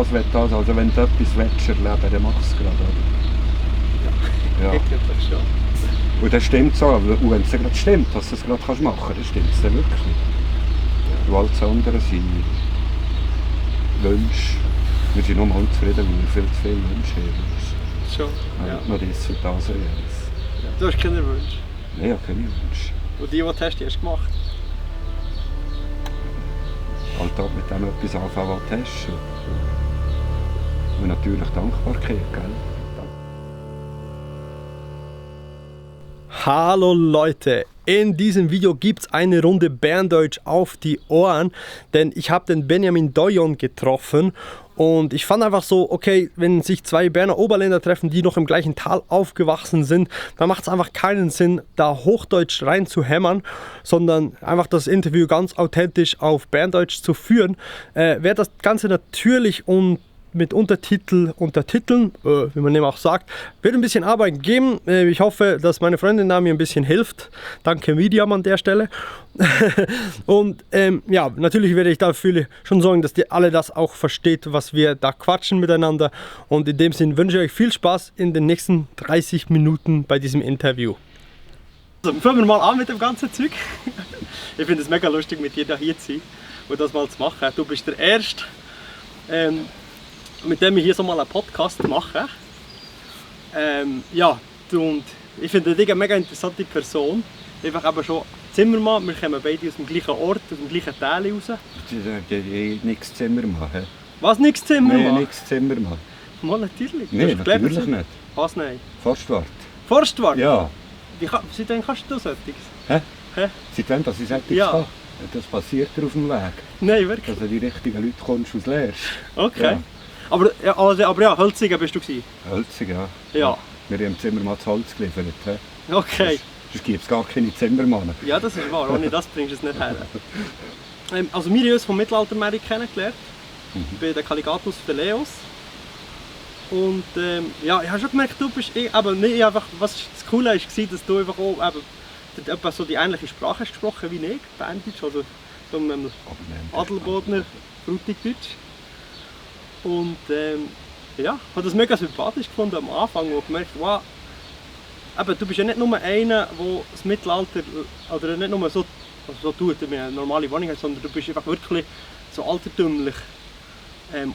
Also wenn du etwas erleben, dann mach es gerade. Ja, eigentlich schon. Und das stimmt so, und wenn es gerade stimmt, dass du es gerade machen kannst, dann stimmt es dann wirklich. Ja. Und alles andere sind Wünsche. Wir sind nur unzufrieden, weil wir viel zu viele Wünsche haben. Schon, ja. Noch das und das und jenes. Ja. Du hast keine Wünsche? Nein, ich habe keine Wünsche. Und die du hast, die hast du gemacht? Alltag mit dem etwas anfangen, was du hast. Und natürlich Dankbarkeit, gell? Hallo Leute, in diesem Video gibt es eine Runde Berndeutsch auf die Ohren, denn ich habe den Benjamin Doyon getroffen und ich fand einfach so, okay, wenn sich zwei Berner Oberländer treffen, die noch im gleichen Tal aufgewachsen sind, dann macht es einfach keinen Sinn, da Hochdeutsch rein zu hämmern, sondern einfach das Interview ganz authentisch auf Berndeutsch zu führen. Wer das Ganze natürlich und mit Untertiteln, wie man eben auch sagt, wird ein bisschen Arbeit geben. Ich hoffe, dass meine Freundin da mir ein bisschen hilft. Danke Medium an der Stelle. Und ja, natürlich werde ich dafür schon sorgen, dass ihr alle das auch versteht, was wir da quatschen miteinander. Und in dem Sinn wünsche ich euch viel Spaß in den nächsten 30 Minuten bei diesem Interview. Also, fangen wir mal an mit dem ganzen Zeug. Ich finde es mega lustig, mit dir da hier zu sein und das mal zu machen. Du bist der Erste, mit dem ich hier so mal einen Podcast mache. Ja, und ich finde dich eine mega interessante Person. Einfach eben schon Zimmermann, wir kommen beide aus dem gleichen Ort, aus dem gleichen Tal raus. Nichts Zimmermann. Was, nichts Zimmermann? Nein, nichts Zimmermann. Mal natürlich. Nein, natürlich nicht. Was, nein? Forstwart. Forstwart? Ja. Seit wann kannst du solches? Hä? Hä? Seit wann, dass ich solches Ja. kann? Das passiert dir auf dem Weg. Nein, wirklich? Dass du die richtigen Leute kommst und lernst. Okay. Ja. Aber ja, Hölziger bist du gewesen? Hölzig, ja. Ja. Wir haben im Zimmermann das Holz geliefert. He? Okay. Sonst gibt es gar keine Zimmermann. Ja, das ist wahr. Ohne das bringst du es nicht her. Also wir haben uns vom Mittelaltermeer kennengelernt. Bei den Caligatus Pheleos. Und ja, ich habe schon gemerkt, du bist was das Coole war, dass du einfach auch etwa so die ähnliche Sprache hast gesprochen wie ich, Berndeutsch, also so einem Adelbodner Frutigdeutsch. Und ja, ich habe das mega sympathisch gefunden am Anfang, wo ich gemerkt wow, eben, du bist ja nicht nur einer, der das Mittelalter, oder nicht nur so tut, wie eine normale Wohnung hat, sondern du bist einfach wirklich so altertümlich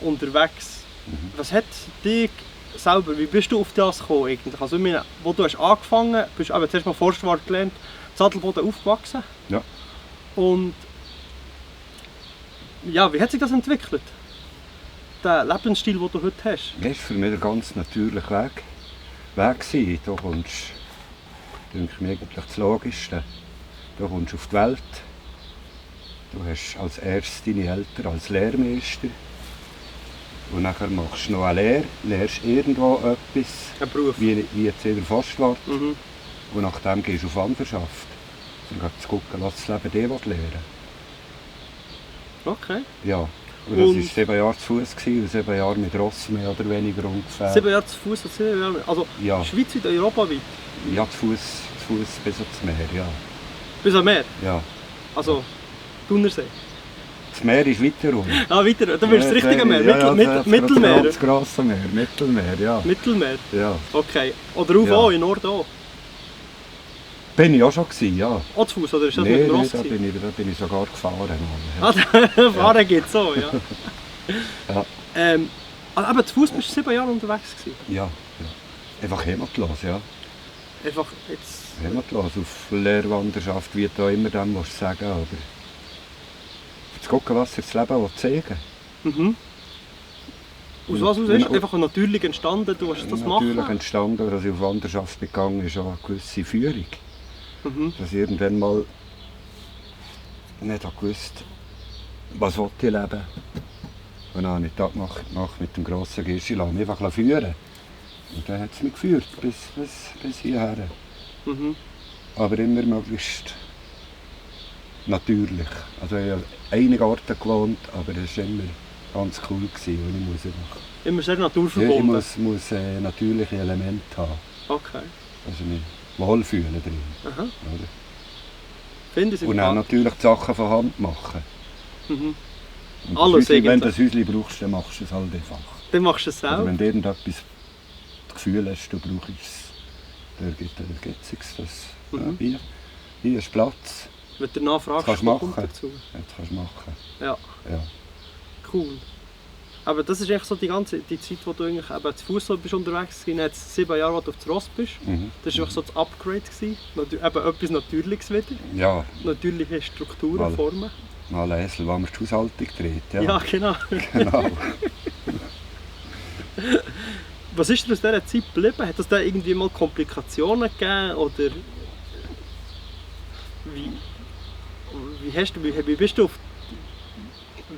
unterwegs. Was hat dich selber, wie bist du auf das gekommen eigentlich? Also, ich meine, wo du hast angefangen hast, bist du zuerst mal Forstwart gelernt, in Adelboden aufgewachsen. Ja. Und ja, wie hat sich das entwickelt? Der Lebensstil, den du heute hast? Das war für mich ein ganz natürlicher Weg. Du kommst, denke ich mir, eigentlich das Logischste. Du kommst auf die Welt. Du hast als erstes deine Eltern als Lehrmeister. Und nachher machst du noch eine Lehre, lernst irgendwo etwas, ein Beruf. wie jetzt in der Forstwart. Und nachdem gehst du auf Wanderschaft. Um zu gucken, was das Leben dir lernen. Okay. Ja. Und das war 7 Jahre zu Fuß und 7 Jahre mit Ross mehr oder weniger ungefähr. 7 Jahre zu Fuß und 7 Jahre. Also ja. Schweizweit, europaweit? Ja, zu Fuß bis ans Meer, ja. Bis ans Meer? Ja. Also Thunersee? Das Meer ist weiter rum. Ah, weiter. Du willst das richtige Meer? Mittelmeer? Das grosse Meer, Mittelmeer, ja. Mittelmeer? Ja. Okay. Oder auf auch, in Nord auch? Bin ich auch schon gewesen, ja. Auch zu Fuß, oder ist das mit dem Ross? Da bin ich sogar gefahren. Ah, fahren geht so, ja. Ja. Aber zu Fuß bist du 7 Jahre unterwegs gewesen? Ja. Einfach heimatlos, ja. Einfach jetzt... Heimatlos, auf Lehrwanderschaft, wie du immer dem musst sagen, aber... zu gucken, was sich das Leben zeigen will. Aus was ist einfach natürlich entstanden, du hast das machen? Natürlich entstanden, dass ich auf Wanderschaft begangen ist, auch eine gewisse Führung. Dass ich irgendwann mal nicht gewusst was ich leben will. Und dann habe ich Tag gemacht mit dem grossen Gischi, lasse mich einfach führen. Und dann hat es mich geführt, bis hierher. Aber immer möglichst natürlich. Also ich habe einige Orte gewohnt, aber es war immer ganz cool gewesen, und ich muss einfach... Immer sehr naturverbunden? Ja, ich muss natürliche Elemente haben. Okay. Also mich wohlfühlen drin. Aha. Oder? Finde ich und dann natürlich die Sachen von Hand machen. Und Alles Häusli, wenn du eigentlich. das Häuschen brauchst, dann machst du es halt einfach. Dann machst du es Oder selber. wenn du irgendetwas das Gefühl hast, du brauchst es, dann gibt es das. Ja, hier ist Platz, Wenn du nachfragst, kannst du was kommt machen. dazu. jetzt kannst du machen. Ja, Ja. cool. Aber das ist echt so die Zeit, wo du eigentlich eben zu Fuß bist unterwegs warst. Jetzt 7 Jahre, wo du auf dem Ross bist. Mhm. Das war so das Upgrade. Eben etwas Natürliches wieder. Ja, Natürliche Strukturen, Mal. Formen. mal ein Esel, wo man die Haushaltung dreht. Ja, Ja, genau. genau. Was ist dir aus dieser Zeit geblieben? Hat es da irgendwie mal Komplikationen gegeben? Oder wie bist du auf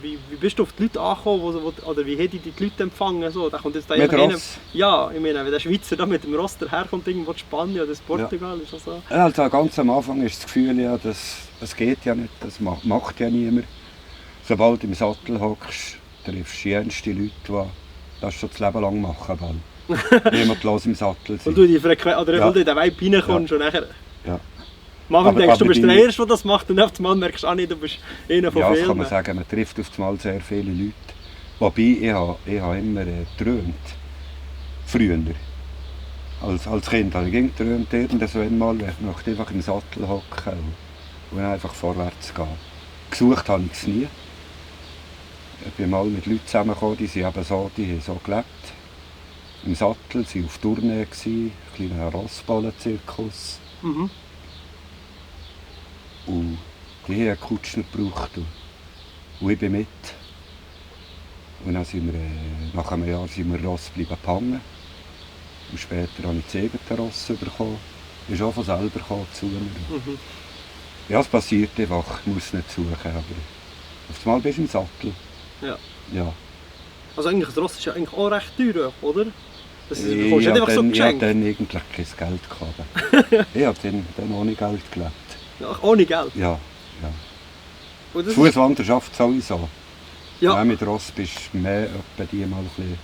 wie bist du auf die Leute angekommen, oder wie haben die Leute empfangen? So, da kommt jetzt da Mit einer- Ross? Ja, ich meine, wenn der Schweizer da mit dem Ross daherkommt, irgendwo in Spanien oder in Portugal, ist das so. Ja, also ganz am Anfang ist das Gefühl, ja, das geht ja nicht, das macht ja niemand. Sobald du im Sattel hockst, triffst du jenste Leute, die das schon das Leben lang machen wollen. Jemand los im Sattel Und sind. du in die Frequenz, oder Ja. weil du in den Vibe reinkommst und nachher... Ja. Am Anfang Aber- denkst du, du aber bist der die- Erste, der das macht, und auf einmal merkst du auch nicht, du bist einer von Ja, das vielen. kann man sagen, man trifft auf einmal sehr viele Leute. Wobei, ich habe immer geträumt. Früher. Als Kind habe ich immer geträumt, irgendwann einmal, ich möchte einfach im Sattel hocken und einfach vorwärts gehen. Gesucht habe ich es nie. Ich bin mal mit Leuten zusammengekommen, die haben so gelebt. Im Sattel, sie waren auf Tournee, ein kleiner Rossballen-Zirkus. Mhm. Und die haben einen Kutscher gebraucht. Und ich bin mit. Und dann sind wir, nach einem Jahr sind wir Ross geblieben hängen. Und später habe ich das eigene Ross bekommen. Ist auch von selber gekommen zu mir. Mhm. Ja, es passiert einfach, ich muss nicht suchen. Aber auf einmal bist du im Sattel. Ja. Ja. Also eigentlich, das Ross ist ja eigentlich auch recht teuer, oder? Das Ich bekommst du nicht einfach so habe geschenkt. dann eigentlich kein Geld gehabt. Ich habe dann ohne Geld gelebt. Ja, ohne Geld. Ja, ja. Und das ist, Fußwanderschaft sowieso. ja, Ja, mit Ross bist du mehr etwa die mal ein bisschen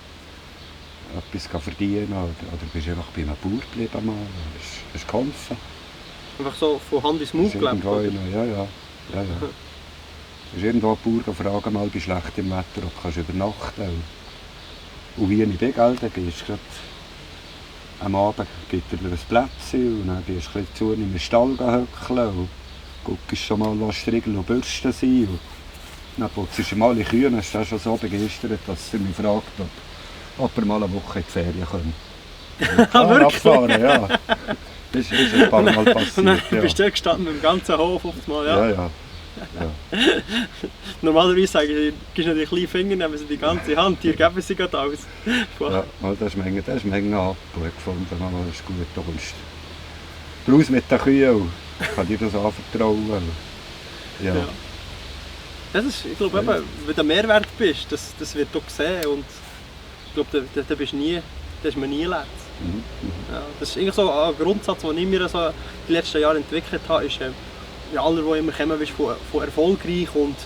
etwas verdienen oder bist einfach bei einem Bauer geblieben mal. Hast geholfen. einfach so von Hand ins Mund Ist gelebt. irgendwo oder? ja. Ist irgendwo ein Bauer fragen mal bei schlechtem Wetter, ob du übernachten kannst. Und wie ich bin, gell, dann gehst du gerade am Abend gibt er dir ein Plätzchen und dann gehst du ein bisschen zu in den Stall hückeln und guckst schon mal, was Striegel und Bürsten sind. Und dann putzt du mal die Kühe und ist schon so begeistert, dass er mich fragt, ob er mal eine Woche in die Ferien kommt. Wirklich? Abfahren, ja. Das ist ein paar Mal Und dann passiert. bist Ja. du gestanden mit dem ganzen Hof auf einmal, ja. Ja. Normalerweise sagen sie, gibst du die kleinen Finger, nehmen sie die ganze Hand, die geben sie gerade aus. Ja, mal, das ist manchmal ab. Ich gefunden, das ist gut. Du kommst raus mit den Kühen und kann dir das anvertrauen. Ja. Ja. Das ist, ich glaube, eben, wenn du Mehrwert bist, das wird auch gesehen und ich glaube, da bist du nie, da ist man nie leid. Mhm. Ja, das ist eigentlich so ein Grundsatz, den ich mir so die letzten Jahre entwickelt habe, ist, ja, alle, die immer kommen, bist von erfolgreich und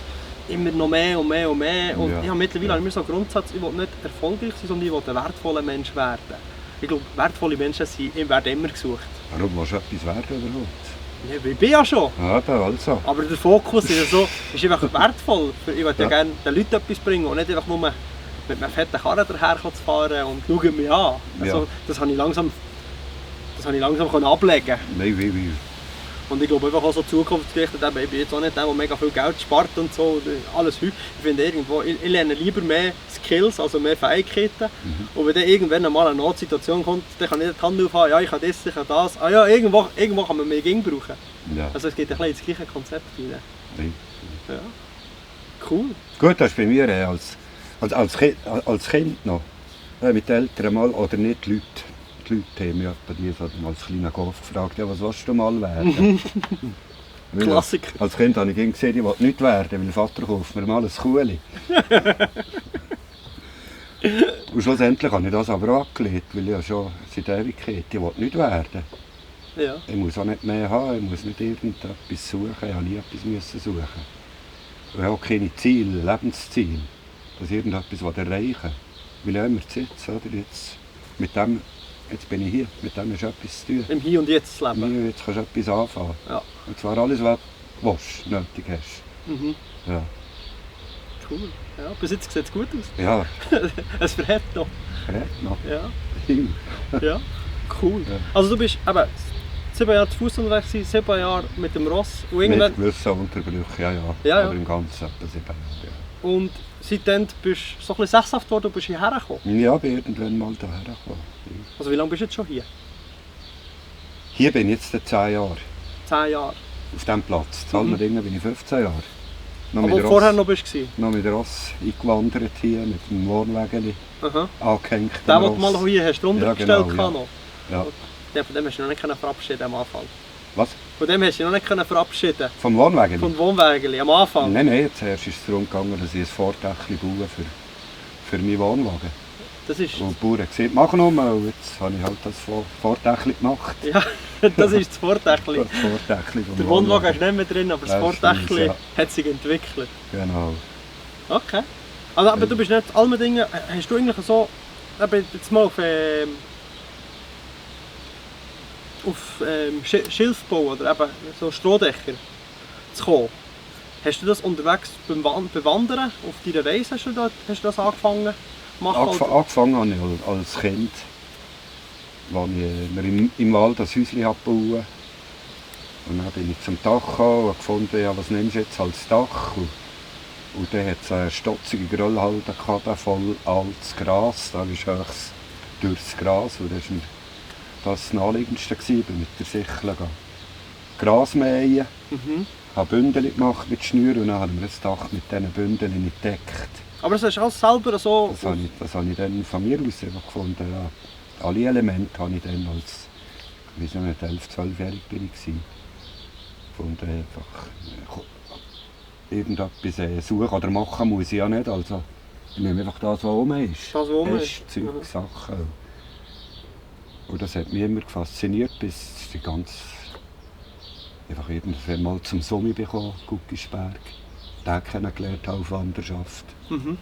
immer noch mehr und mehr und mehr. Und Ja. ich habe mittlerweile immer so einen Grundsatz, ich will nicht erfolgreich sein, sondern ich will ein wertvoller Mensch werden. Ich glaube, wertvolle Menschen werden immer gesucht. Warum willst du etwas werden überhaupt? Ja, ich bin ja schon. Ja, da also. Aber der Fokus ist ja so, ist einfach wertvoll. Ich will ja Ja. gerne den Leuten etwas bringen und nicht einfach nur mit einem fetten Karren daher zu fahren und schauen mich an. Also, Ja. das habe ich langsam können ablegen. Nein, wie. Und ich glaube einfach auch so zukunftsgerichtet, eben, ich bin jetzt auch nicht der, der mega viel Geld spart und so, und alles heute. Ich finde irgendwo, ich lerne lieber mehr Skills, also mehr Fähigkeiten. Und wenn dann irgendwann einmal eine Notsituation kommt, dann kann ich die Hand aufhaben, ja, ich kann das, ich kann das. Ah ja, irgendwo kann man mehr Ging brauchen. Ja. Also es geht ein bisschen ins gleiche Konzept rein. Nein. Ja. Cool. Gut, das ist bei mir als Kind noch. Mit Eltern mal, oder nicht die Leute. Die Leute haben mich etwa die so als kleiner Golf gefragt, ja, was willst du mal werden? Weil Klassiker. Als Kind habe ich immer gesehen, ich will nichts werden, weil der Vater kauft mir mal ein Kuhli. Und schlussendlich habe ich das aber auch abgelehnt, weil ich ja schon seit Ewigkeit, ich will nichts werden. Ja. Ich muss auch nicht mehr haben, ich muss nicht irgendetwas suchen, ich habe nie etwas müssen suchen. Ich habe auch keine Ziele, Lebensziele, dass ich irgendetwas erreichen will. Weil ich immer sitze, oder? Jetzt bin ich hier, mit dem hast du etwas zu tun. Im Hier und Jetzt zu leben. Jetzt kannst du etwas anfangen. Ja. Und zwar alles, was du nötig hast. Mhm. Ja. Cool. Ja, bis jetzt sieht es gut aus. Ja, Es verhält noch. verrät noch. Ja, Viel. ja, cool. Ja. Also du bist eben 7 Jahre zu Fuß unterwegs gewesen, 7 Jahre mit dem Ross und irgendwann... Mit gewissen Unterbrüchen, ja. Ja. Aber im Ganzen etwa 7 Jahre, ja. Und seitdem bist du so ein bisschen sesshaft geworden und bist hierher gekommen. Ja, bin irgendwann mal hierher gekommen. Also wie lange bist du jetzt schon hier? Hier bin ich jetzt seit 10 Jahren. 10 Jahre. Auf diesem Platz. In Zalmerdingen bin ich 15 Jahre. Noch Aber vorher noch bist du? noch mit Ross eingewandert hier, mit dem Wohnwagen Aha. angehängt. Den, den du mal hier hast runtergestellt Ja, genau, hast noch. Ja. Ja, von dem hast du noch nicht verabschieden am Anfang. Was? Von dem hast du noch nicht verabschieden. Vom Wohnwagen? Vom Wohnwagen am Anfang. Nein, zuerst ist es darum gegangen, dass ich ein Vordächchen baue für meinen Wohnwagen. Das ist... Und die Bauern haben gesagt, mach noch mal. Und jetzt habe ich halt das Vordächchen gemacht. Ja, das ist das Vordächli. Das Vordächchen vom Der Wohnwagen ist nicht mehr drin, aber das Das Vordächli stimmt, hat sich entwickelt. Genau. Okay. Also, aber du bist nicht Almendingen, hast du eigentlich so, eben jetzt mal auf Schilfbau oder eben so Strohdächer zu kommen. Hast du das unterwegs beim Bewandern, auf deiner Reise hast du das angefangen zu machen? Angefangen habe ich als Kind, als ich mir im Wald ein Häuschen bauen. Und dann bin ich zum Dach gekommen und gefunden, ja, was nimmst du jetzt als Dach? Und dann hat es eine stotzige Grillhalde gehabt, voll altes Gras. Da ist höchst durchs Gras. Und das war mir das Naheliegendste, mit der Sichel Gras mähen. Mhm. Ich habe Bündel gemacht mit Schnür und dann haben wir das Dach mit diesen Bündeln gedeckt. Aber das hast du alles selber so... Das habe ich dann von mir aus einfach gefunden. Ja. Alle Elemente habe ich dann als, wie so nicht, 11-, 12-jährig bin ich gewesen. Gefunden einfach, irgendetwas suchen oder machen muss ich ja nicht. Also, ich nehme einfach das, was rum ist. Das, was rum ist. Zeug, Mhm. Sachen. Und das hat mich immer fasziniert, bis ich ganz einfach irgendwann mal zum Sommer bekommen, Guckisberg. Den kennengelernt habe auf Wanderschaft. Mhm.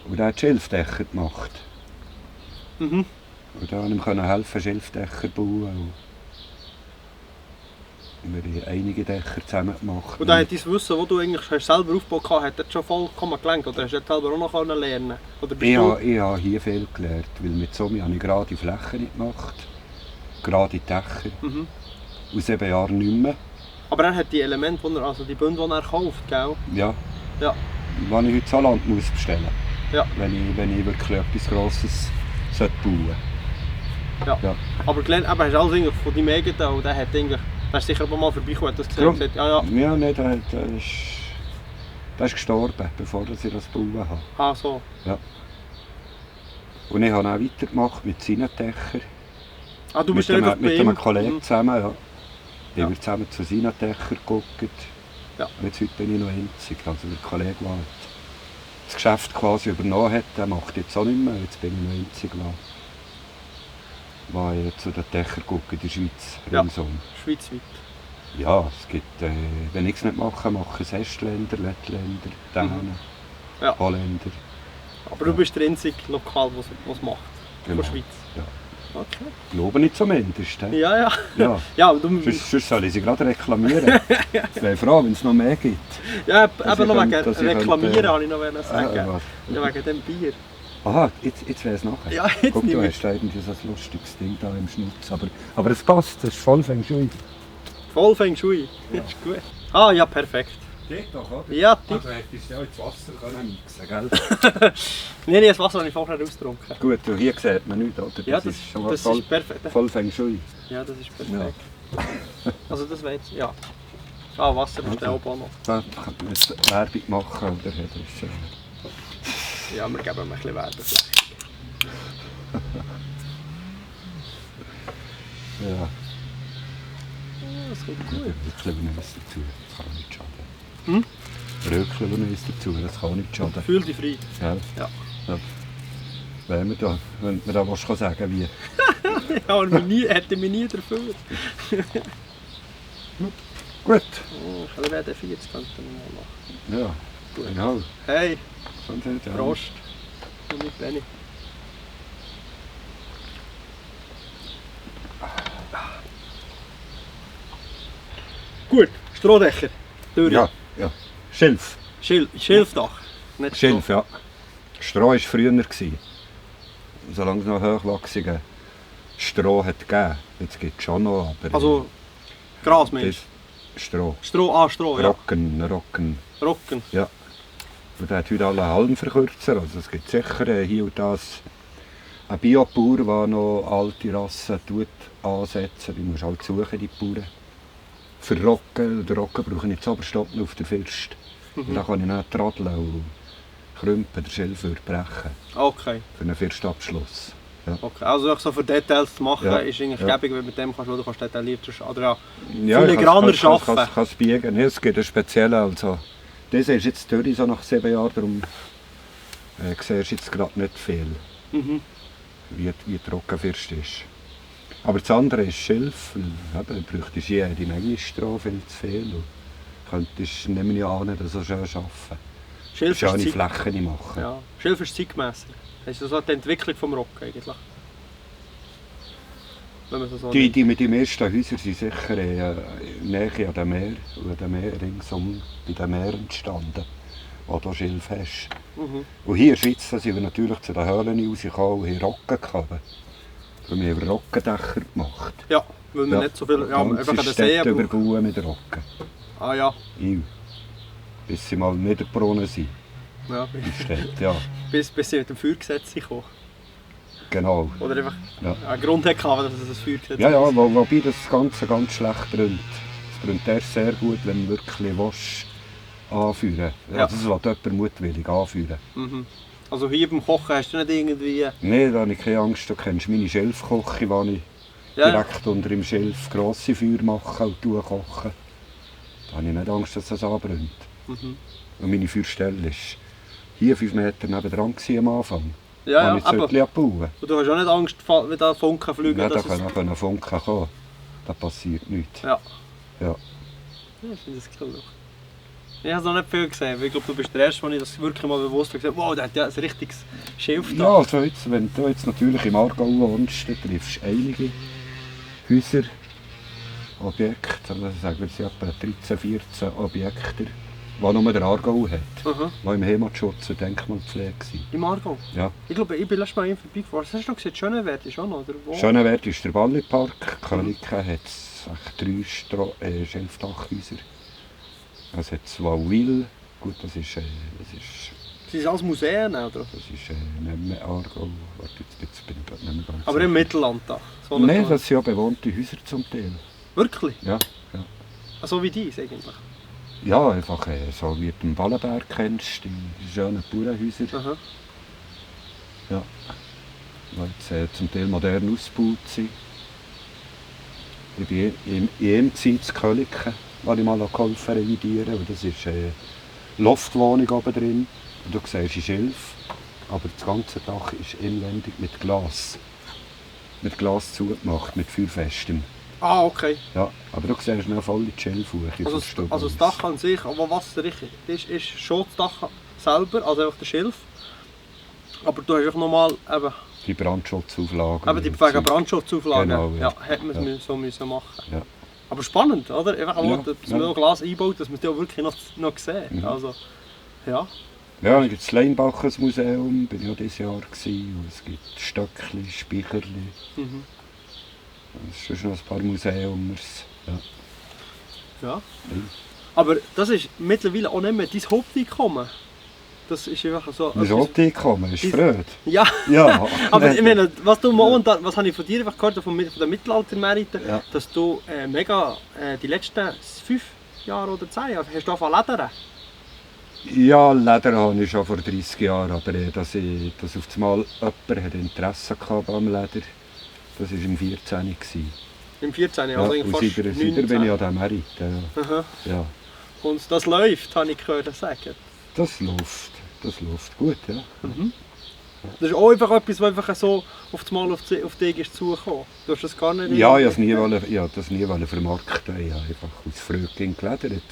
Und er hat Schilfdächer gemacht. Mhm. Und da konnte ich ihm helfen, Schilfdächer zu bauen. Und wir haben einige Dächer zusammen gemacht. Und dann hat dein Wissen, das du eigentlich selber aufgebaut hast, hat das schon vollkommen gelangt? Oder hast du das selber auch noch lernen? Oder bist Ich du... habe hier viel gelernt, weil mit Sommi habe ich gerade Flächen gemacht, gerade Dächer. Mhm. Aus 7 Jahren nicht mehr. Aber er hat die Elemente, also die Bünde, die er kauft, gell? Ja. Ja. Wenn ich heute Salat muss bestellen Ja. wenn ich wirklich etwas Grosses bauen Ja. Ja. Aber gelernt, aber hast du alles eigentlich von deinem eigenen, und der hat eigentlich... Der ist sicher mal vorbeigekommen, hat das gesehen und gesagt, ja, ja. Ja, nein, der ist gestorben, bevor ich das bauen habe. Ah, so. Ja. Und ich habe auch weitergemacht mit seinen Dächern. Ah, du bist nicht auf mit einem Kollegen Mhm. zusammen, ja. Ja. Wir zusammen zu seinen Dächern geguckt. Ja. Und jetzt heute bin ich noch einzig. Also der Kollege, der das Geschäft quasi übernommen hat, der macht jetzt auch nicht mehr. Jetzt bin ich noch einzig, der zu den Dächern guckt in der Schweiz. Ja. Ringsum. Schweizweit. Ja, es gibt, wenn ich es nicht mache, machen es Estländer, Lettländer, Dänen, Ja. Holländer. Aber du bist der einzige Lokal, der es macht. Von Genau. der Schweiz. Ja. Okay. Glaube ich zumindest. He? Ja, ja. Ja. Ja, aber du... Sonst soll ich sie gerade reklamieren. Ich wäre froh, wenn es noch mehr gibt. Ja, Dass eben ich noch wegen könnte- dass ich Reklamieren könnte- wollte ich noch sagen. was? Ja, wegen dem Bier. Aha, jetzt wäre es nachher. Ja, jetzt Guck, nicht du mehr. hast da irgendwie so ein lustiges Ding da im Schnutz. Aber es passt, das ist voll Feng Shui. Voll Feng Shui. Das ist gut. Ah, ja, perfekt. Geht doch, oder? Ja, die... Also hättest du ja ins Wasser können mixen, gell? Nein, das Wasser habe ich vorher ausgetrunken. Gut, und hier sieht man nichts, oder? Ja, das ist schon mal das voll, ist perfekt. voll Feng Shui. Ja, das ist perfekt. Also das wäre jetzt... Ja. Ah, Wasser ist Also. auch noch. Da kann man jetzt Werbung machen, oder? Das ist, Ja, wir geben ihm ein bisschen Werbefläche. ja, Das kommt gut. Röckeln-Eis dazu, das kann auch nicht schaden. Hm? Röckeln-Eis dazu, das kann auch nicht schaden. Fühl dich frei. Ja. Ja. Ja. Wenn wir da was sagen kann, wie. Ja, hätte mich nie dafür. Gut. Oh, ich kann den 40 könnten wir mal machen. Ja, Gut. genau. Hey, Sonst hätte ich auch- Prost. Und nicht wenig. Gut, Strohdächer. Durch. Ja, ja. Schilf. Schilfdach. nicht Schilf, ja. Stroh war früher. Solange es noch hochwachsige Stroh hat gegeben. Jetzt gibt es schon noch, aber... Also Gras meinst das Stroh. Stroh, ja. Rocken. Ja. Und der hat heute alle Halmverkürzer. Also es gibt sicher hier und da ein Biobauer, der noch alte Rassen ansetzen. Die musst du halt suchen, die Bauern. Für Rocken. Den Rocken brauche ich nicht Oberstoppen auf der First. Und dann kann ich nicht tradeln und krümpen, den Schilf brechen. Okay. Für einen Firstabschluss. Ja. Okay. Also so für Details zu machen, Ja. ist eigentlich gäbig, weil mit dem kannst du detaillierter oder Ja, filigraner arbeiten. kann es biegen. Nee, es gibt einen speziellen. Also, das ist jetzt durch, so nach 7 Jahren, darum siehst du jetzt gerade nicht viel, wie Trockenfirst ist. Aber das andere ist Schilf. Du bräuchtest jede Menge Stroh, viel zu viel. Und könntest, nehme ich an, das so schön arbeiten. Schilf ist Schöne Flächen machen. Ja. Schilf ist zeitgemässer. Das ist so die Entwicklung vom Rock eigentlich. Wenn man so Die mit den ersten Häusern sind sicher näher an dem Meer und an dem Meer ringsum bei dem Meer entstanden, wo du Schilf hast. Und hier in der Schweiz sind wir natürlich zu den Höhlen rausgekommen und haben Rocken gehabt. Und wir haben Rockendächer gemacht. Ja, weil wir nicht so viel... Ja, einfach an den Städte Seen brauchen. überbauen mit Rocken. Ah ja. Bis sie mal niedergebrochen sind. Ja. Die Städte, ja. Bis sie mit dem Feuergesetz kamen. Genau. Oder einfach Ja. einen Grund hatte, dass es ein Feuergesetz Ja, ja, wobei das Ganze ganz schlecht brennt. Es brennt erst sehr gut, wenn du wirklich willst, anführen. Ja. Also das will jemand mutwillig anführen. Also hier beim Kochen hast du nicht irgendwie... Nein, da habe ich keine Angst. Du kennst meine Schilfküche, wo ich direkt unter dem Schilf grosse Feuer mache und koche. Da habe ich nicht Angst, dass das anbrennt. Und meine Feuerstelle war hier 5 Meter nebendran am Anfang. Ja, Ich aber und du hast auch nicht Angst, wenn da Funken fliegen? Ja, da können Funken kommen. Da passiert nichts. Ja. Ja. Ich finde das cool. Ich habe es noch nicht viel gesehen, weil ich glaube, du bist der Erste, der ich das wirklich mal bewusst gesehen habe. Wow, der hat ja ein richtiges Schilf da. Ja, also jetzt, wenn du jetzt natürlich im Aargau wohnst, dann triffst du einige Häuser, Objekte, also sagen wir, es sind etwa 13, 14 Objekte, die nur der Aargau hat, die im Heimatschutz und Denkmalpflege sind. Im Aargau? Ja. Ich glaube, ich bin letztes Mal vorbeigefahren. Was hast du noch gesehen? Schönewert ist auch noch, oder wo? Schönewert ist der Ballipark, Königen hat 3 Schilfdachhäuser. Es hat 2 Wil, gut, das ist Sind das alles Museen, oder? das ist nicht mehr Aargau, warte, jetzt bin ich gerade nicht mehr ganz Aber sicher. im Mitteland da? Nein, das sind ja bewohnte Häuser zum Teil. Wirklich? Ja, ja. So wie dies eigentlich? Ja, einfach so wie du den Ballenberg kennst, die schönen Bauernhäuser. Aha. Ja. Die jetzt zum Teil modern ausgebaut sind. Ich bin in einem Zeit in Köliken, wo ich mal geholfen revidieren. Und das ist eine Loftwohnung oben drin. Und du siehst ein Schilf, aber das ganze Dach ist inwendig mit Glas. Mit Glas zugemacht, mit feuerfestem. Ah, okay. Ja, aber du siehst noch voll die Schilfhuche. Also das Dach an sich, aber was richtig ist schon das Dach selber, also einfach der Schilf. Aber du hast auch nochmal eben... Die Brandschutzauflagen. Aber die Brandschutzauflagen, Genau, ja, hätte man es so müssen machen. Ja. Aber spannend, oder? Einfach Ja, dass man auch Glas einbaut, dass man es ja wirklich noch sieht. Also, ja. Ja, dann gibt es das Leinbaches Museum, bin ich auch dieses Jahr gewesen. Und es gibt Stöckli, Speicherli. Es sind noch ein paar Museums. Ja. Ja. Aber das ist mittlerweile auch nicht mehr dein Haupteinkommen. Das ist einfach so... Mein Haupteinkommen ist Freude. Ja, Ja. aber ich meine, was du momentan, was habe ich von dir einfach gehört, von den Mittelaltermeriten, Ja. dass du mega die letzten 5 Jahre oder 10 Jahre hast du angefangen zu ledern. Ja, Leder habe ich schon vor 30 Jahren, aber dass auf einmal jemand hat Interesse hatte am Leder, das war im 14. Im 14. Ja, also und fast seitdem 19. bin ich an diesem Merit. Aha. Ja. Und das läuft, habe ich gehört sagen. Das läuft gut, ja. Das ist auch einfach etwas, was einfach so auf dich ist zugekommen. Du hast das gar nicht... Ja, ich wollte das nie vermarkten. Ich habe einfach aus Freude geledert.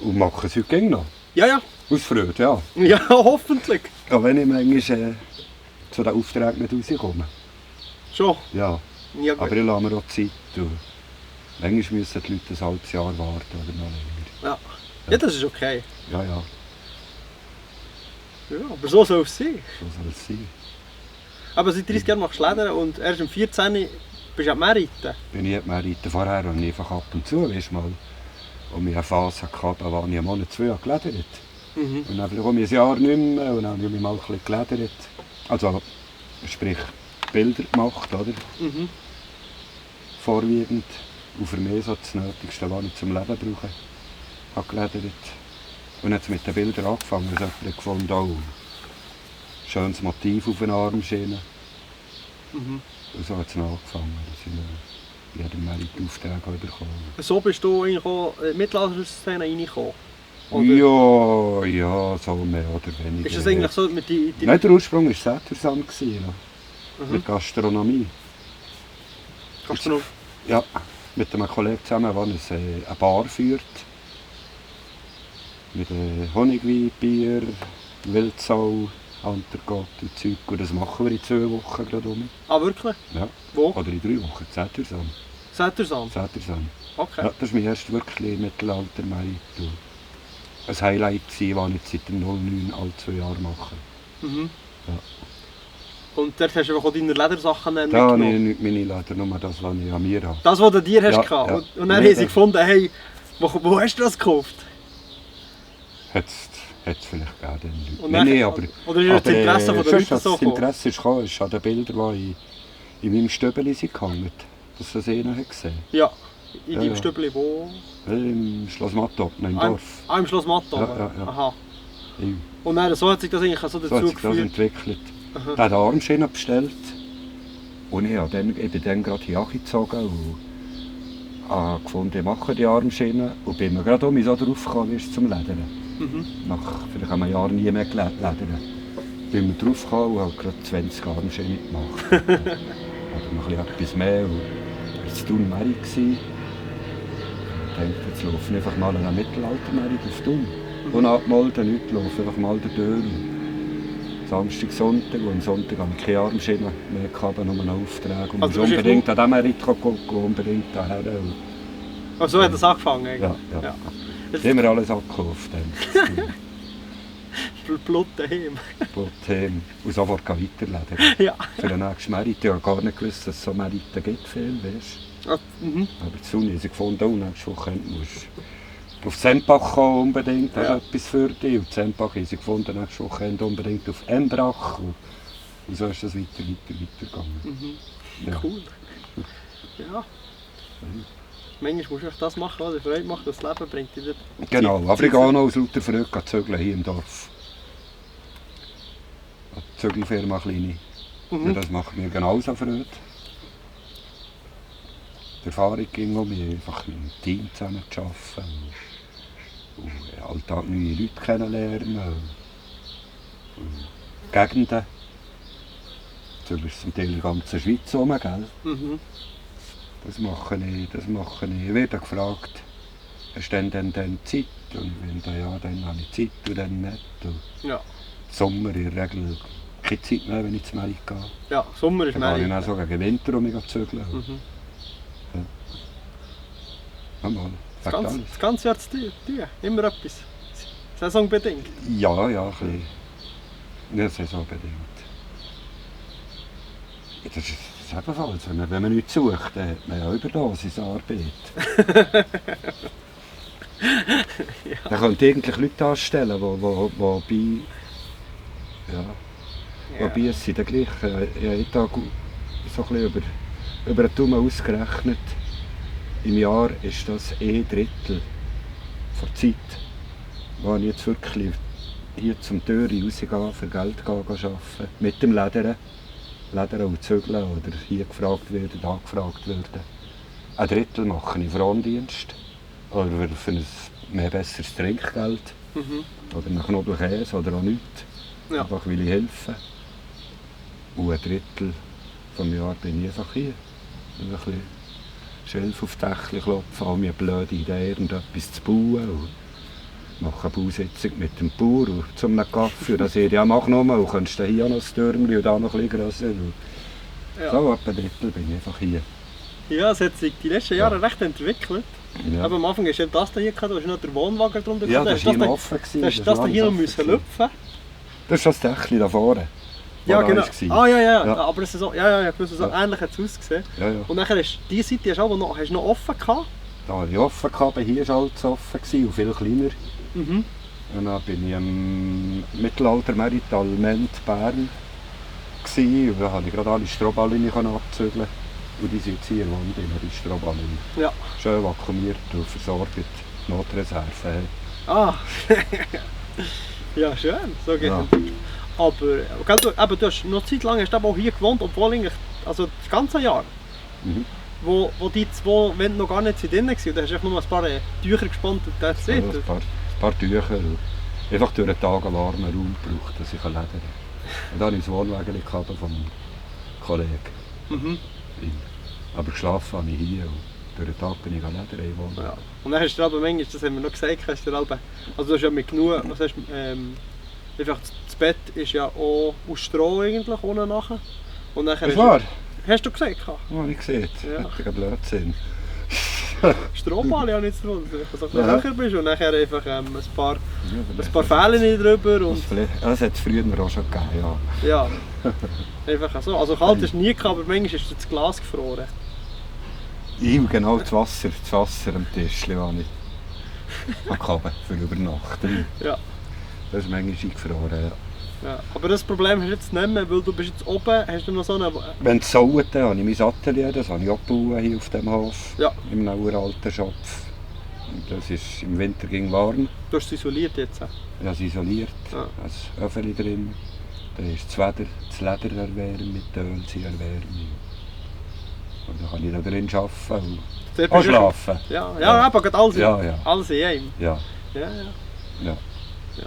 Und mache es heute noch. Ja, ja. Aus Freude, ja. Ja, hoffentlich. Auch wenn ich manchmal zu den Aufträgen nicht rauskomme. Schon. Ja. Ja, Aber ich lasse mir auch Zeit. Und manchmal müssen die Leute ein halbes Jahr warten oder noch länger. ja. Ja, das ist okay. Ja, ja, Ja, aber so soll es sein. so soll es sein. Aber seit 30 Jahren machst du Leder und erst im 14 bist du am Meerreiten. Bin ich mal reiten vorher und einfach ab und zu, weißt du mal. Und wir eine Phase hatte, da war ich einen Monat, 2 geledert. Mhm. Und dann komme ich ein Jahr nicht mehr und dann habe ich mich mal ein bisschen geledert. Also, sprich, Bilder gemacht, oder? Mhm. Vorwiegend. Und für mich so das Nötigste, was ich zum Leben brauche. Habe geledert. Und jetzt mit den Bildern angefangen, es hat jemand gefunden, oh, schönes Motiv auf den Armschienen. Mhm. Und so hat es angefangen. Da sind wir jedem Mal die Aufträge bekommen. So bist du eigentlich auch in die Mittelalter-Szene reingekommen? Ja, ja, so mehr oder weniger. Ist das eigentlich so mit die Nein, der Ursprung war Sätersand, Mhm. mit Gastronomie. Kannst du noch? Ja, mit einem Kollegen zusammen, der eine Bar führt. Mit Honigwein, Bier, Wildsau, Antergott und Zeug. Und das machen wir in 2 Wochen gerade um. Ah, wirklich? Ja. Wo? Oder in 3 Wochen, Sätersand. Sätersand? Sätersand. Okay. Ja, das war mein erstes wirklich Mittelalter-Merit. Ein Highlight war, das ich seit dem 09 alle 2 Jahre mache. Mhm. Ja. Und dort hast du einfach auch deine Ledersachen Da habe mitgenommen? ich nicht meine Leder, nur das, was ich an mir habe. Das, was du dir hast Ja, gehabt. ja. Und dann Nee, haben sie gefunden, hey, wo hast du das gekauft? Hat es vielleicht gegeben, den Leuten. Und Nein, dann- nein, aber... oder ist das Interesse von den sonst, Leuten was so das gekommen? Interesse ist gekommen, ist an den Bildern, die in meinem Stöbeli sind gehangen. Dass das einer hat gesehen. Ja, in Ja, deinem ja. Stübli, wo? Im Schloss Mattop, im Ah, Dorf. im Schloss Matta. Ja, ja, ja. Aha. Ja. Und dann, so hat sich das eigentlich so So dazu hat sich das geführt. entwickelt. Aha. Der hat eine Armschiene bestellt. Und ich bin dann gerade hier gezogen und habe gefunden, ich mache die Armschiene. Und bin mir gerade so drauf gekommen, wie es zum Ledern. Mhm. Nach vielleicht einem Jahr nie mehr ledern. Bin mir drauf gekommen und habe gerade 20 Armschienen gemacht. Oder noch etwas mehr. Und es war Thun Meri. Ich dachte, jetzt laufe ich einfach mal an einen Mittelalter-Meri auf Thun. Und abmelden, nichts, laufe einfach mal durch. Samstag, Sonntag und am Sonntag habe ich keine Armschiene mehr gehabt, nur einen Auftrag. Und Also muss du bist unbedingt an diesem Merit gucken, unbedingt daher. Und so hat das angefangen eigentlich? Ja, ja. Ja. Das haben wir alles abgekauft. Blut daheim. Und sofort weiterleden. Ja. Für den nächsten Merit. Ich habe gar nicht gewusst, dass es so Meriten gibt, viel, weißt Ah, mhm. du. Aber zu Uni haben sie gefunden, oh, nächste Woche musst du auf Sempach kommen, unbedingt, das Ja. ist etwas für dich. Und Sempach haben sie gefunden, nächste Woche unbedingt auf Embrach. Und so ist das weitergegangen. Mhm. Ja. Cool. Ja. Manchmal musst du echt das machen, was dir Freude macht, das Leben bringt dir Genau, aber ich gehe auch noch aus lauter Freude zügeln hier im Dorf. Eine Zügelfirma, eine kleine. Mhm. Ja, das macht mir genauso Freude. Die Erfahrung ging um mich, einfach mit einem Team zusammen zu arbeiten. Und im Alltag neue Leute kennenlernen. Und Gegenden. Das ist zum Teil in der ganzen Schweiz rum, gell? Mhm. Das mache ich. Ich werde gefragt, hast du denn Zeit? Und wenn dann ja, dann habe ich Zeit und dann nicht. Und Ja. im Sommer in der Regel keine Zeit mehr, wenn ich zu Merit gehe. Ja, Sommer ist Dann gehe ich mehr. dann so gegen Winter um mich zu zügeln. Mhm. Ja, mal, Das sagt ganze, alles. das ganze Jahr zu tun. Immer etwas. Saisonbedingt. Ja, ein bisschen. Ja, saisonbedingt. Ja, das ist ebenfalls, wenn man nichts sucht, dann hat man ja Überdosisarbeit. Da könnte eigentlich Leute anstellen, die wobei es sind dann gleich, ich habe jeden Tag so ein bisschen über den Daumen ausgerechnet. Im Jahr ist das 1/3 der Zeit, wo ich jetzt wirklich hier zum Türen rausgehe, für Geld arbeiten, mit dem Ledern und Zügeln oder hier gefragt werden, da gefragt werden. 1/3 mache ich Frondienst oder für ein mehr besseres Trinkgeld Mhm. oder nach Knobelkäse oder auch nichts. Ja. Einfach will ich helfen. Und 1/3 vom Jahr bin ich einfach hier. Ein bisschen Schilf auf die Dächle klopfen, habe mir eine blöde Idee, irgendetwas zu bauen. Und mache eine Bausitzung mit dem Bauer und zum Kaffee. Und dann sage ich, ja mach nochmal, und kannst hier noch ein Türmchen und da noch ein bisschen grösser. Und Ja. so etwa 1/3 bin ich einfach hier. Ja, es hat sich die letzten Jahre recht entwickelt. Ja. Aber am Anfang hast du das hier gehabt, da hast du noch den Wohnwagen drunter Ja, gehabt. das war hier offen. Hast du das hier noch müssen lüpfen? Das ist das Dächli da vorne. Ja, wo genau. da war. Ah, ja, ja. Ja. Aber es ist so, ja, so Ja. ähnlich hat es ausgesehen. Ja, ja. Und dann hast du diese Seite hast du noch offen gehabt. Da war ich offen, aber hier war alles offen gewesen und viel kleiner. Mhm. Und dann bin ich im Mittelalter-Merit Alment Bern. Und da konnte ich gerade alle Strohballen abzügeln. Und die sind jetzt hier wohnen, die Strohballen. Ja. Schön vakuumiert und versorgt, Notreserve. Ah. Ja, schön. So geht Ja. es. Aber gell, du hast noch Zeit lang hast du aber auch hier gewohnt, obwohl eigentlich, also das ganze Jahr. Mhm. Wo die zwei Wände noch gar nicht drin waren. Da hast du einfach nur ein paar Tücher gespannt und das Ja, ist ein paar Tücher und einfach durch den Tag einen warmen Raum gebraucht, dass ich ledern kann. Und dann hatte ich das Wohnwagen vom Kollegen. Mhm. Aber geschlafen habe ich hier und durch den Tag bin ich ledern im Wohnwagen. Ja. Und dann hast du aber manchmal, das haben wir noch gesagt, hast du also du hast ja mit genug, was hast du, einfach das Bett ist ja auch aus Stroh eigentlich, ohne nachher. Und dann Das war? Hast du gesagt? Oh, wie gesagt, Ja. völliger Blödsinn. Strohballen habe ich jetzt drunter, dass du ein bisschen Ja. höher bist und nachher einfach ein paar Ja, Fählen drüber und das hat es früher auch schon gegeben, ja. ja, einfach so. Also kalt ist nie gehabt, aber manchmal ist das Glas gefroren. Genau das Wasser am Tisch, das ich hatte für Übernachtung. Ja. Das ist manchmal eingefroren. Ja. Ja. Aber das Problem hast du jetzt nicht mehr, weil du bist jetzt oben, hast du noch so eine... Wenn es saut, dann habe ich mein Atelier, das habe ich auch gebaut hier auf dem Hof. Ja. Im uralten Schopf. Und das ist im Winter ging warm. Du hast es isoliert jetzt. Ich habe es isoliert, Ja. ein Öffeli drin. Da ist das Leder erwärmen mit Öl, sie erwärmen. Und dann kann ich da drin arbeiten und Dort auch bist du- schlafen. Ja, ja, aber gerade alles, Ja, ja. alles in einem. Ja, Ja, ja. ja. Ja.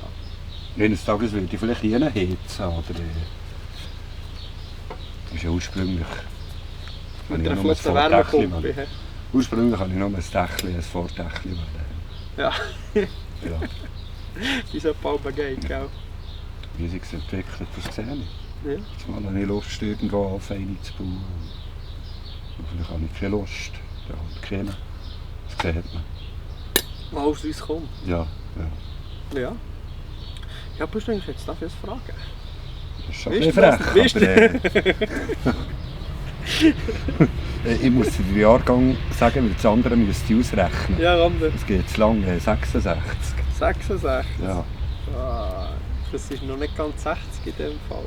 Eines Tages würde ich vielleicht hier heizen. Oder, das ist ja ursprünglich. habe Mit ich einer nur ein flotten Vordächli Wärmepumpe. wollen. Ursprünglich habe ich nur ein Dächli, ein Vordächli wollen. Ja, Ja. wie so ein Papagei, gell? Wie sich es entwickelt, das sehe ich. Ja. Jetzt mal habe ich Lust, irgendwo anfangen zu bauen. Und vielleicht habe ich keine Lust. Da halt keine. Das sieht man. Was aus uns kommt. Ja, ja. Ja. Ja, bist du eigentlich jetzt dafür fragen? Das ist schon Weißt ein du was? bisschen frech. Aber, ich muss den Jahrgang sagen, weil das andere müsst ihr ausrechnen. Ja, Rande. Es geht zu lang, 66. 66. Ja, Ah, das ist noch nicht ganz 60 in dem Fall.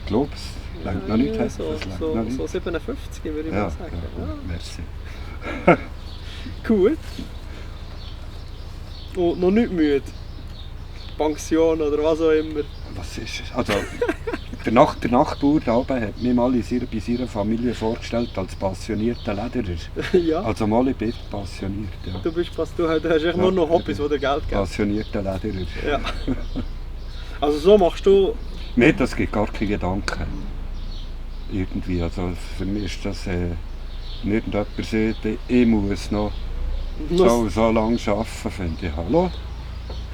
ich glaube es. Längt noch nicht, heißt so, das? Längt so, noch nicht. so 57 würde ich Ja, mal sagen. ja, Ja. merci. Cool. Und noch nicht müde. Pension oder was auch immer. Was ist es? Also, der Nachbar da oben hat mich mal bei seiner Familie vorgestellt als passionierter Lederer. Ja. Also mal, ich bin passioniert, ja. Du hast echt nur noch Hobbys, die dir Geld geben. Passionierter Lederer. Ja. Also so machst du... Mir das gibt gar keine Gedanken. Irgendwie, also für mich ist das, wenn irgendjemand sagt, ich muss noch so lange arbeiten, finde ich, hallo,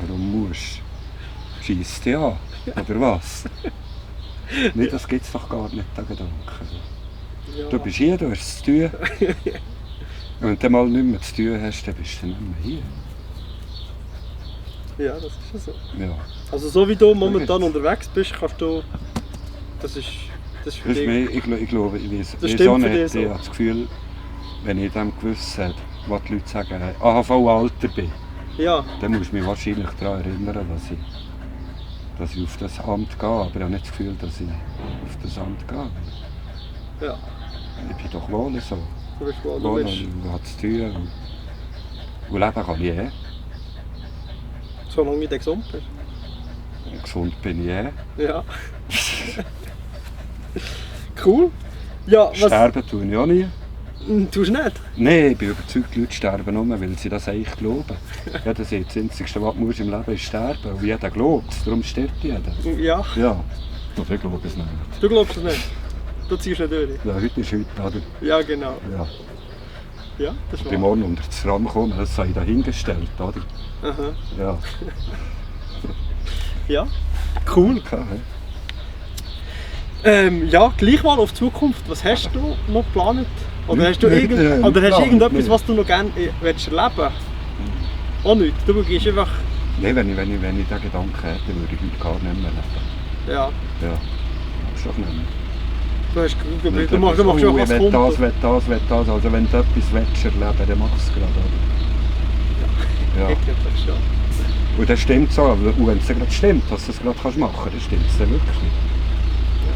warum musst du? Scheisst dich an, oder was? Nee, das gibt es doch gar nicht, der Gedanke. Ja. Du bist hier, du hast es zu tun. Und wenn du mal nichts mehr zu tun hast, dann bist du nicht mehr Ja, das ist ja so. hier. Ja. Also so wie du momentan unterwegs bist, kannst du... Das ist für Das ist dich... mir, ich glaube, ich weiß Das ich stimmt auch für nicht. dich so. Ich habe das Gefühl, wenn ich dem gewusst hätte, was die Leute sagen, AHV-Alter bin, Ja, dann muss ich mich wahrscheinlich daran erinnern, dass ich auf das Amt gehe. Aber ich habe nicht das Gefühl, dass ich auf das Amt gehe. ja. Ich bin doch wohl so. Du bist wohl, du Wohl willst, und habe zu tun. Und leben kann ich solange du gesund bist. Und gesund bin ich Ja. Cool. Ja, was... Sterben tue ich auch nie. Tust du nicht? Nein, ich bin überzeugt, die Leute sterben nur, weil sie das eigentlich glauben. Ja, das ist das Einzige, was du musst im Leben ist sterben. Und jeder glaubt es, darum stirbt jeder. Ja. Ja, aber ich glaube es nicht. Du glaubst es nicht? Du ziehst nicht durch? Ja, heute ist heute, oder? Ja, genau. Ja. Ja, das Ich ist bin wahr. morgen unter das Rahmen gekommen, das sei dahingestellt, oder? Aha. Ja. Ja. Cool. Okay. Ja, gleich mal auf die Zukunft. Was hast du noch geplant? Oder hast du, Nicht, irgendetwas, nicht. was du noch gerne willst erleben? Auch nichts. Du gehst einfach... Nein, wenn ich den Gedanken hätte, würde ich heute gar nicht mehr leben. Ja. Ja, ist doch nicht mehr. Du machst schon was ich kommt. will das. Also wenn du etwas willst erleben, dann mach es gerade. Ja. Eigentlich schon. Und das stimmt so, und wenn es gerade stimmt, dass du es gerade machen kannst, dann stimmt es dann wirklich.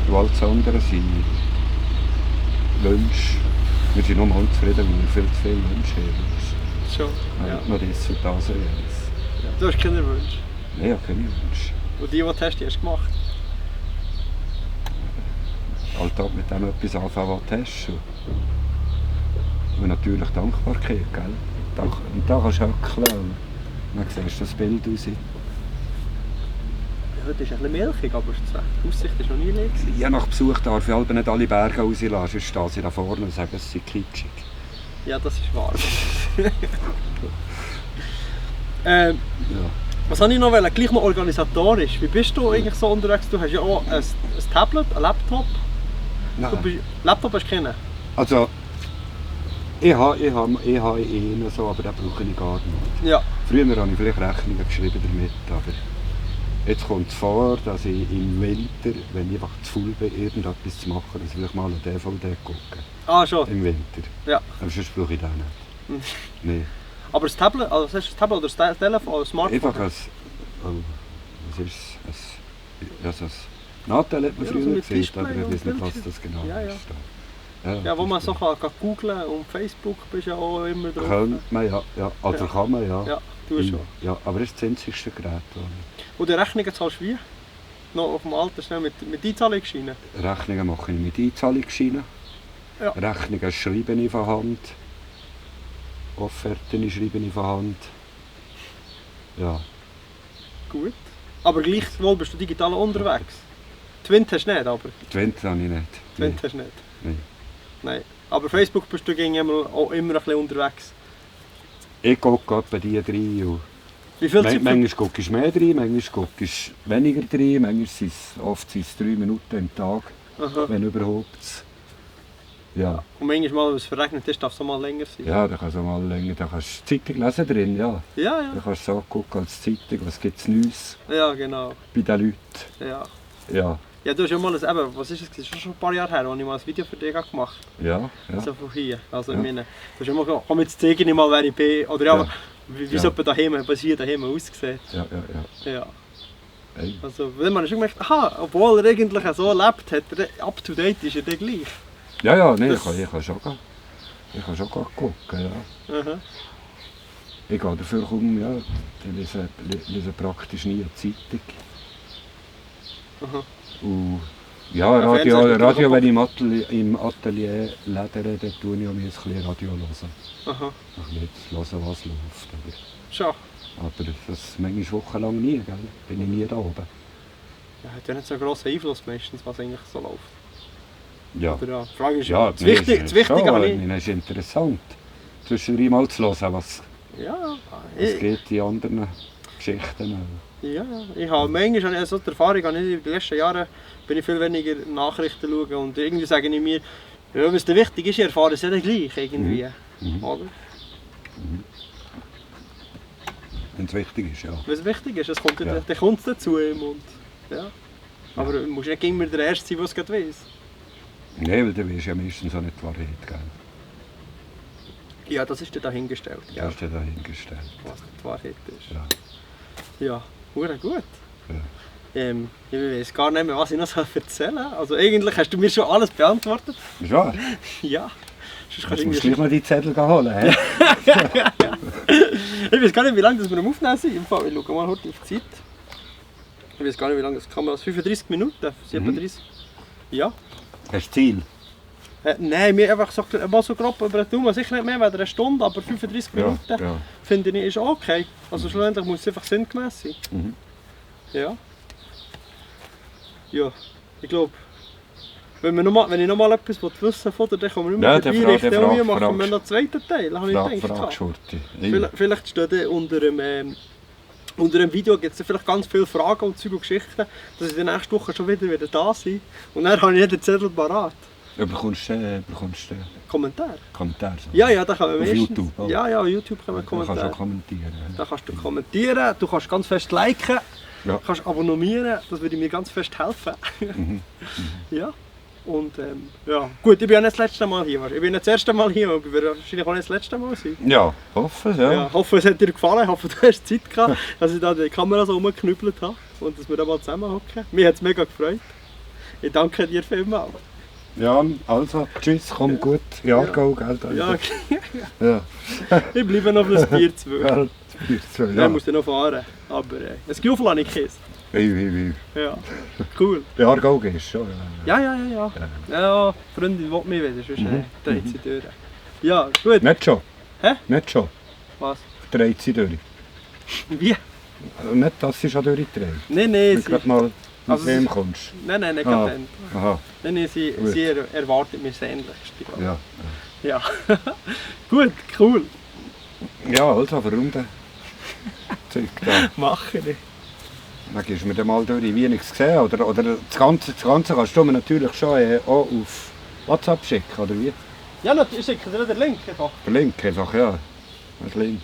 Und alles andere sind Wünsche. Wir sind nur unzufrieden, weil wir viel zu viele Wünsche haben. Schon. Ja. Ja. Nur das und das und jenes. Ja. Du hast keine Wünsche. Nein, ich habe keine Wünsche. Und die du hast, die hast du gemacht. Alltag mit dem etwas anfangen, was du hast. Und natürlich Dankbarkeit, gell? Und da kannst du höckeln und dann siehst du das Bild raus. Ja, das ist ein bisschen milchig, aber die Aussicht war noch nie leer. Je nach Besuch darf ich halt nicht alle Berge rauslassen, sonst stehen sie da vorne und sagen, es sei kitschig. Ja, das ist wahr. Ja. Was wollte ich noch wollen? Gleich mal organisatorisch. Wie bist du eigentlich so unterwegs? Du hast ja auch ein Tablet, ein Laptop. Nein. Laptop hast du keinen? Also, ich habe einen so, aber den brauche ich gar nicht. Ja. Früher habe ich vielleicht Rechnungen geschrieben damit, aber jetzt kommt es vor, dass ich im Winter, wenn ich einfach zu faul bin, irgendetwas zu machen, dass ich vielleicht mal eine DVD gucke. Ah, schon? Im Winter. Ja. Aber sonst brauche ich den nicht. Nein. Aber das Tablet, also hast du das Tablet oder das Telefon oder das Smartphone? Einfach ein, was ist es? Ja, so ein Nattel hat man Ja, früher so mit gesehen, Display aber ich und weiß nicht, was Bildschirm. das genau Ja, ja. ist. Ja, wo man so kann googlen und Facebook bist du ja auch immer drauf. Könnte man, ja. Also Ja. kann man, ja. Ja, du schon. Ja, aber das ist das einzigste Gerät. Und die Rechnungen zahlst du wie? Noch auf dem Alter schnell mit Einzahlungsscheinen? Rechnungen mache ich mit Einzahlungsscheinen. Ja. Rechnungen schreibe ich von Hand. Offerten schreibe ich von Hand. Ja. Gut. Aber gleichwohl bist du digital unterwegs. Twint hast du nicht, aber. Twint habe ich nicht. Twint hast du nicht. Nein. Nein. Aber Facebook bist du gegen auch immer ein bisschen unterwegs. Ich gucke etwa die rein. Und Wie viel Zeit... manchmal gucke ich mehr rein, manchmal gucke ich weniger rein. Manchmal sind es 3 Minuten am Tag, Aha. wenn überhaupt. Ja. Und manchmal, wenn es verregnet ist, darf es auch mal länger sein. Ja, da kannst du mal länger. Da kannst du Zeitung lesen drin, ja. Ja, ja. Da kannst du so gucken als Zeitung, was gibt es Neues Ja, genau. bei den Leuten. Ja. Ja. Ja, du hast ja mal ein, eben, was ist es? Das ist schon ein paar Jahre her, als ich mal ein Video für dich gemacht habe. Ja. So von hier. Also, Ja. ich meine, du hast ja mal gesagt, komm, jetzt zeige ich mal, wer ich bin. Oder ja, Ja. wie Ja. es etwa daheim, was hier daheim aussieht. Ja. Ja. Hey. Also, wenn man schon gemerkt, aha, obwohl er eigentlich so lebt, hat er up to date ist er dann gleich. Ja, nee, Das- ich kann schon gehen. Ich kann schon gucken, ja. Aha. Ich gehe dafür kaum, ja. Ich lese praktisch nie eine Zeitung. Aha. Und ja, Ja, Fernsehen ist natürlich Radio auch wenn ich im Atelier ledere, dann tue ich auch ein bisschen Radio hören. Aha. Ich will jetzt hören, was läuft. Schon. Aber das manchmal wochenlang nie, gell? Bin ich nie da oben. Ja, hat ja nicht so einen grossen Einfluss meistens, was eigentlich so läuft. Ja. Oder ja, die Frage ist, Ja, das Wichtige habe ich... Das ist interessant. Zwischendurch mal zu hören, was Ja, geht in anderen Geschichten. ja, ich habe manchmal habe ich so die Erfahrung, habe ich in den letzten Jahren bin ich viel weniger Nachrichten schauen und irgendwie sage ich mir, ja, wenn es dir wichtig ist, ich erfahre es ja dann gleich irgendwie. Mhm. Oder? Wenn es wichtig ist, ja. Wenn es wichtig ist, es kommt, Ja. dann kommt es dazu im Mund. Ja. Aber du musst nicht immer der Erste sein, der es gerade weiss. Nein, weil du weißt ja meistens auch nicht die Wahrheit, gell? Ja, das ist dir dahingestellt, Das gell, ist dir dahingestellt. was die Wahrheit ist. Ja. Ja, hure gut. Ja. Ich weiß gar nicht mehr, was ich noch erzählen soll. Also eigentlich hast du mir schon alles beantwortet. Ist wahr? Ja. Sonst Jetzt kannst du musst du irgendwie... gleich mal die Zettel holen, hä? Ich weiß gar nicht, wie lange wir am Aufnehmen sind. Im Fall, ich schaue mal heute auf die Zeit. Ich weiß gar nicht, wie lange das kann. 35 Minuten, 37. Ja. Hast du Ziel? Nein, mir einfach so, mal so grob über den Daumen. Sicher nicht mehr als eine Stunde, aber 35 Minuten Ja. finde ich ist okay. Also schlussendlich muss es einfach sinngemäß sein. Mhm. Ja. Ja, ich glaube, wenn ich noch mal etwas wissen will, dann kommen wir nicht mehr Ja, vorbei. dann Richten frag- und wir machen frag- noch einen zweiten Teil, habe ich gedacht. Frage, Schurti. Vielleicht steht der unter dem Unter dem Video gibt es vielleicht ganz viele Fragen und Zeug und Geschichten, dass ich die nächste Woche schon wieder da sein. Und dann habe ich nicht den Zettel parat. Bekommst du Kommentar? Kommentare? So. Ja, da kann man Auf meistens... YouTube? Oh. Ja, auf YouTube kann man Da kannst du kommentieren. auch kommentieren. Da kannst du kommentieren, du kannst ganz fest liken, Ja. kannst abonnieren, das würde mir ganz fest helfen. Ja. Und ja, gut, ich bin ja nicht das letzte Mal hier. Ich bin nicht das erste Mal hier, aber ich werde wahrscheinlich auch nicht das letzte Mal sein. Ja, hoffe es, ja. Ja, ich hoffe, es hat dir gefallen. Ich hoffe, du hast Zeit gehabt, dass ich da die Kamera so rumgeknüppelt habe und dass wir da mal zusammen hocken. Mir hat es mega gefreut. Ich danke dir vielmals. Ja, also, tschüss, komm gut. Ja, go, gell? Ja, Ja. ich bleibe noch auf das Bier 2. Ja, Bier 2, Dann ja. musst du noch fahren. Aber ein Gufel habe ich gegessen. Wie. Ja, cool. Ja, go gehst schon. Ja. Ja, Freundin will mich wieder, sonst dreht sie durch. Ja, gut. Nicht schon? Hä? Nicht schon? Was? Dreht sie durch? Wie? Nicht, dass sie schon durchdreht. Nein, Wenn sie... du gerade mal Also mit sie- wem kommst. Nein, nicht Ah. gerade dann. Aha, Nein, sie Gut. erwartet mich sehnlichst. ja. Ja. Gut, cool. Ja, also, warum denn? Zeug da. Mache ich. Dann gehst du mir dann mal durch, wie ich es gesehen habe. Oder das Ganze kannst du mir natürlich schon auch auf WhatsApp schicken, oder wie? Ja, natürlich, ich schicke dir den Link einfach. Der Link einfach, ja. Der Link.